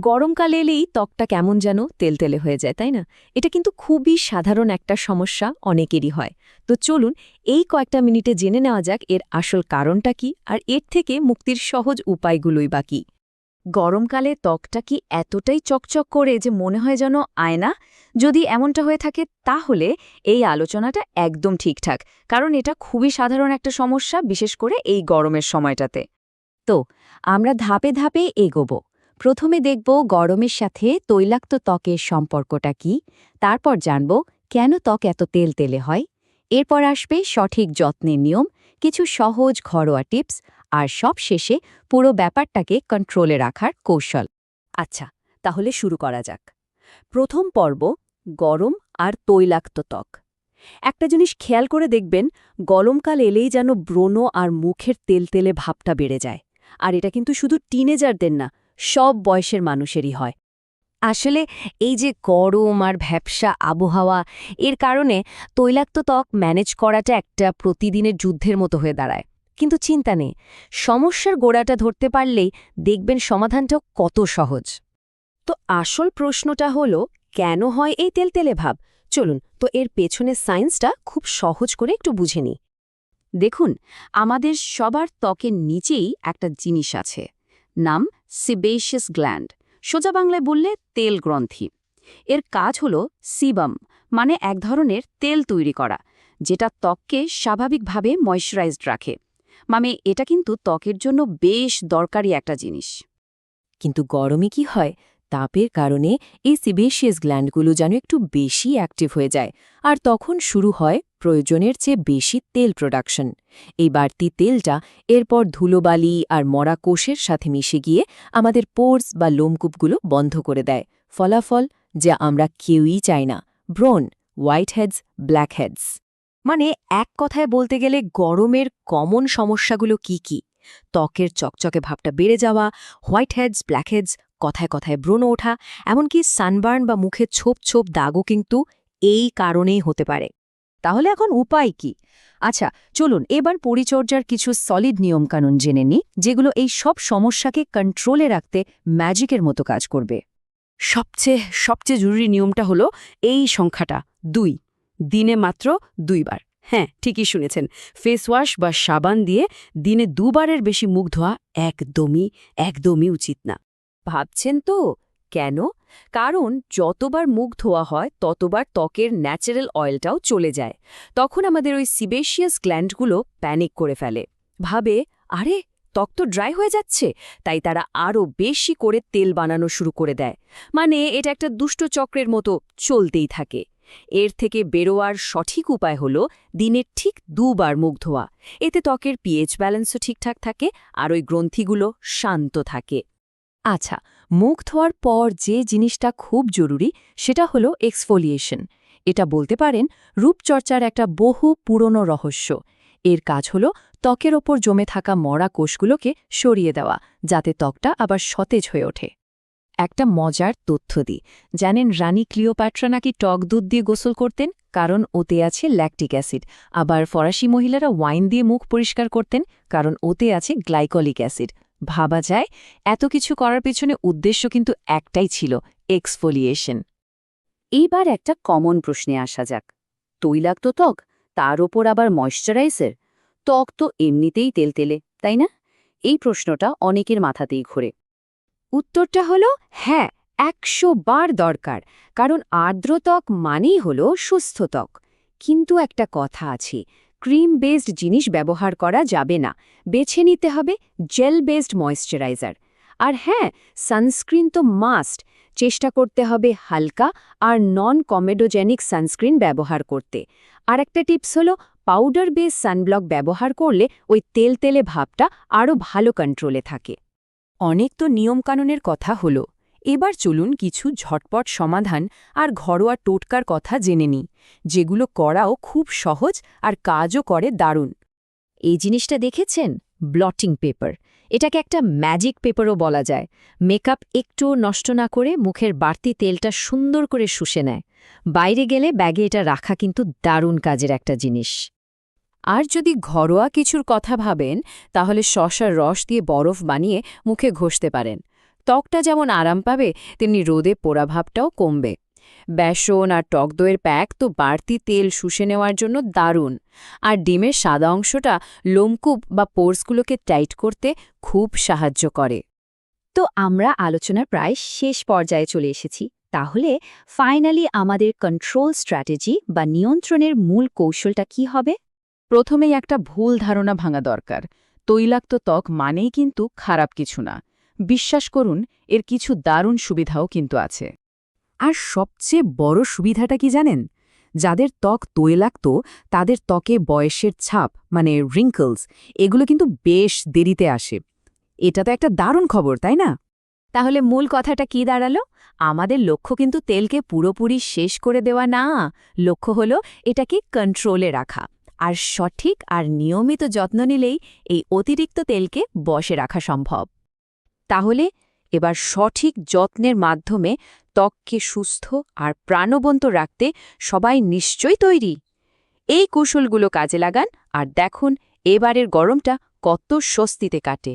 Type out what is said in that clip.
গরমকালে এলেই ত্বকটা কেমন যেন তেলতেলে হয়ে যায়, তাই না? এটা কিন্তু খুবই সাধারণ একটা সমস্যা, অনেকেরই হয়। তো চলুন এই কয়েকটা মিনিটে জেনে নেওয়া যাক এর আসল কারণটা কি আর এর থেকে মুক্তির সহজ উপায়গুলোই বা কী। গরমকালে ত্বকটা কি এতটাই চকচক করে যে মনে হয় যেন আয়না? যদি এমনটা হয়ে থাকে তাহলে এই আলোচনাটা একদম ঠিকঠাক, কারণ এটা খুবই সাধারণ একটা সমস্যা, বিশেষ করে এই গরমের সময়টাতে। তো আমরা ধাপে ধাপে এগোব। প্রথমে দেখব গরমের সাথে তৈলাক্ত ত্বকের সম্পর্কটা কি, তারপর জানব কেন ত্বক এত তেলতেলে হয়। এরপর আসবে সঠিক যত্নের নিয়ম, কিছু সহজ ঘরোয়া টিপস, আর সবশেষে পুরো ব্যাপারটাকে কন্ট্রোলে রাখার কৌশল। আচ্ছা, তাহলে শুরু করা যাক। প্রথম পর্ব, গরম আর তৈলাক্ত ত্বক। একটা জিনিস খেয়াল করে দেখবেন, গরমকাল এলেই যেন ব্রণ আর মুখের তেলতেলে ভাবটা বেড়ে যায়। আর এটা কিন্তু শুধু টিনেজারদের না, সব বয়সের মানুষেরই হয়। আসলে এই যে গরম আর ভ্যাপসা আবহাওয়া, এর কারণে তৈলাক্ত ত্বক ম্যানেজ করাটা একটা প্রতিদিনের যুদ্ধের মতো হয়ে দাঁড়ায়। কিন্তু চিন্তা নেই, সমস্যার গোড়াটা ধরতে পারলেই দেখবেন সমাধানটাও কত সহজ। তো আসল প্রশ্নটা হলো, কেন হয় এই তেলতেলে ভাব? চলুন তো এর পেছনের সায়েন্সটা খুব সহজ করে একটু বুঝে নিই। দেখুন, আমাদের সবার ত্বকের নিচেই একটা জিনিস আছে, নাম সিবেশিয়াস গ্ল্যান্ড। সোজা বাংলায় বললে তেল গ্রন্থি। এর কাজ হলো সিবাম, মানে এক ধরনের তেল তৈরি করা, যেটা ত্বককে স্বাভাবিকভাবে ময়শ্চারাইজড রাখে। মানে এটা কিন্তু ত্বকের জন্য বেশ দরকারি একটা জিনিস। কিন্তু গরমে কি হয়, তাপের কারণে এই সিবেশিয়াস গ্ল্যান্ডগুলো যেন একটু বেশি অ্যাক্টিভ হয়ে যায়, আর তখন শুরু হয় প্রয়োজনের চেয়ে বেশি তেল প্রোডাকশন। এই বাড়তি তেলটা এরপর ধুলোবালি আর মরা কোষের সাথে মিশে গিয়ে আমাদের পোর্স বা লোমকূপগুলো বন্ধ করে দেয়। ফলাফল, যা আমরা কেউই চাই না, ব্রণ, হোয়াইট হেডস, ব্ল্যাক হেডস। মানে এক কথায় বলতে গেলে গরমের কমন সমস্যাগুলো কি কি? ত্বকের চকচকে ভাবটা বেড়ে যাওয়া, হোয়াইট হেডস, ব্ল্যাক হেডস, কথায় কথায় ব্রণ ওঠা, এমনকি সানবার্ন বা মুখে ছোপ ছোপ দাগও কিন্তু এই কারণেই হতে পারে। তাহলে এখন উপায় কি? আচ্ছা, চলুন এবার পরিচর্যার কিছু সলিড নিয়মকানুন জেনে নিই, যেগুলো এই সব সমস্যাকে কন্ট্রোলে রাখতে ম্যাজিকের মতো কাজ করবে। সবচেয়ে সবচেয়ে জরুরি নিয়মটা হলো এই সংখ্যাটা ২, দিনে মাত্র ২ বার। হ্যাঁ, ঠিকই শুনেছেন, ফেস ওয়াশ বা সাবান দিয়ে দিনে ২ বারের বেশি মুখ ধোয়া একদমই উচিত না। ভাবছেন তো কেন? কারণ যতবার মুখ ধোয়া হয় ততবার ত্বকের ন্যাচারাল অয়েলটাও চলে যায়। তখন আমাদের ওই সিবেশিয়াস গ্ল্যান্ডগুলো প্যানিক করে ফেলে, ভাবে আরে ত্বক তো ড্রাই হয়ে যাচ্ছে, তাই তারা আরও বেশি করে তেল বানানো শুরু করে দেয়। মানে এটা একটা দুষ্ট চক্রের মতো চলতেই থাকে। এর থেকে বেরোয়ার সঠিক উপায় হলো দিনের ঠিক ২ বার মুখ ধোয়া। এতে ত্বকের পিএইচ ব্যালেন্সও ঠিকঠাক থাকে আর ওই গ্রন্থিগুলো শান্ত থাকে। আচ্ছা, মুখ ধোয়ার পর যে জিনিসটা খুব জরুরি সেটা হলো এক্সফোলিয়েশন। এটা বলতে পারেন রূপচর্চার একটা বহু পুরনো রহস্য। এর কাজ হলো ত্বকের ওপর জমে থাকা মরা কোষগুলোকে সরিয়ে দেওয়া, যাতে ত্বকটা আবার সতেজ হয়ে ওঠে। একটা মজার তথ্য দিই, জানেন রানী ক্লিওপ্যাট্রা নাকি টক দুধ দিয়ে গোসল করতেন, কারণ ওতে আছে ল্যাকটিক অ্যাসিড। আবার ফরাসি মহিলারা ওয়াইন দিয়ে মুখ পরিষ্কার করতেন, কারণ ওতে আছে গ্লাইকলিক অ্যাসিড। ভাবা যায়, এত কিছু করার পেছনে উদ্দেশ্য কিন্তু একটাই ছিল, এক্সফোলিয়েশন। এইবার একটা কমন প্রশ্নে আসা যাক। তৈলাক্ত ত্বক, তার ওপর আবার ময়শ্চারাইজার, ত্বক তো এমনিতেই তেলতেলে, তাই না? এই প্রশ্নটা অনেকের মাথাতেই ঘোরে। উত্তরটা হলো হ্যাঁ, ১০০ বার দরকার, কারণ আর্দ্র ত্বক মানেই হলো সুস্থ ত্বক। কিন্তু একটা কথা আছে, ক্রিম বেসড জিনিস ব্যবহার করা যাবে না, বেছে নিতে হবে জেল বেসড ময়েশ্চারাইজার। আর হ্যাঁ, সানস্ক্রিন তো মাস্ট, চেষ্টা করতে হবে হালকা আর নন কমেডোজেনিক সানস্ক্রিন ব্যবহার করতে। আর একটা টিপস হলো পাউডার বেস সানব্লক ব্যবহার করলে ওই তেলতেলে ভাবটা আরও ভালো কন্ট্রোলে থাকে। অনেক তো নিয়মকানুনের কথা হলো, এবার চলুন কিছু ঝটপট সমাধান আর ঘরোয়া টোটকার কথা জেনে নিই, যেগুলো করাও খুব সহজ আর কাজও করে দারুণ। এই জিনিসটা দেখেছেন, ব্লটিং পেপার। এটাকে একটা ম্যাজিক পেপারও বলা যায়। মেকআপ একটু নষ্ট না করে মুখের বাড়তি তেলটা সুন্দর করে শুষে নেয়। বাইরে গেলে ব্যাগে এটা রাখা কিন্তু দারুণ কাজের একটা জিনিস। আর যদি ঘরোয়া কিছুর কথা ভাবেন, তাহলে শসার রস দিয়ে বরফ বানিয়ে মুখে ঘষতে পারেন। ত্বকটা যেমন আরাম পাবে তেমনি রোদে পোড়াভাবটাও কমবে। বেসন আর টক দইয়ের প্যাক তো বাড়তি তেল শুষে নেওয়ার জন্য দারুণ, আর ডিমের সাদা অংশটা লোমকূপ বা পোর্সগুলোকে টাইট করতে খুব সাহায্য করে। তো আমরা আলোচনার প্রায় শেষ পর্যায়ে চলে এসেছি। তাহলে ফাইনালি আমাদের কন্ট্রোল স্ট্র্যাটেজি বা নিয়ন্ত্রণের মূল কৌশলটা কি হবে? প্রথমেই একটা ভুল ধারণা ভাঙা দরকার। তৈলাক্ত ত্বক মানেই কিন্তু খারাপ কিছু না। বিশ্বাস করুন, এর কিছু দারুণ সুবিধাও কিন্তু আছে। আর সবচেয়ে বড় সুবিধাটা কি জানেন? যাদের ত্বক তৈলাক্ত তাদের ত্বকে বয়সের ছাপ মানে রিঙ্কলস এগুলো কিন্তু বেশ দেরিতে আসে। এটা তো একটা দারুণ খবর, তাই না? তাহলে মূল কথাটা কি দাঁড়ালো? আমাদের লক্ষ্য কিন্তু তেলকে পুরোপুরি শেষ করে দেওয়া না, লক্ষ্য হলো এটাকে কন্ট্রোলে রাখা। আর সঠিক আর নিয়মিত যত্ন নিলেই এই অতিরিক্ত তেলকে বশে রাখা সম্ভব। তাহলে এবার সঠিক যত্নের মাধ্যমে ত্বককে সুস্থ আর প্রাণবন্ত রাখতে সবাই নিশ্চয়ই তৈরি। এই কৌশলগুলো কাজে লাগান আর দেখুন এবারের গরমটা কত স্বস্তিতে কাটে।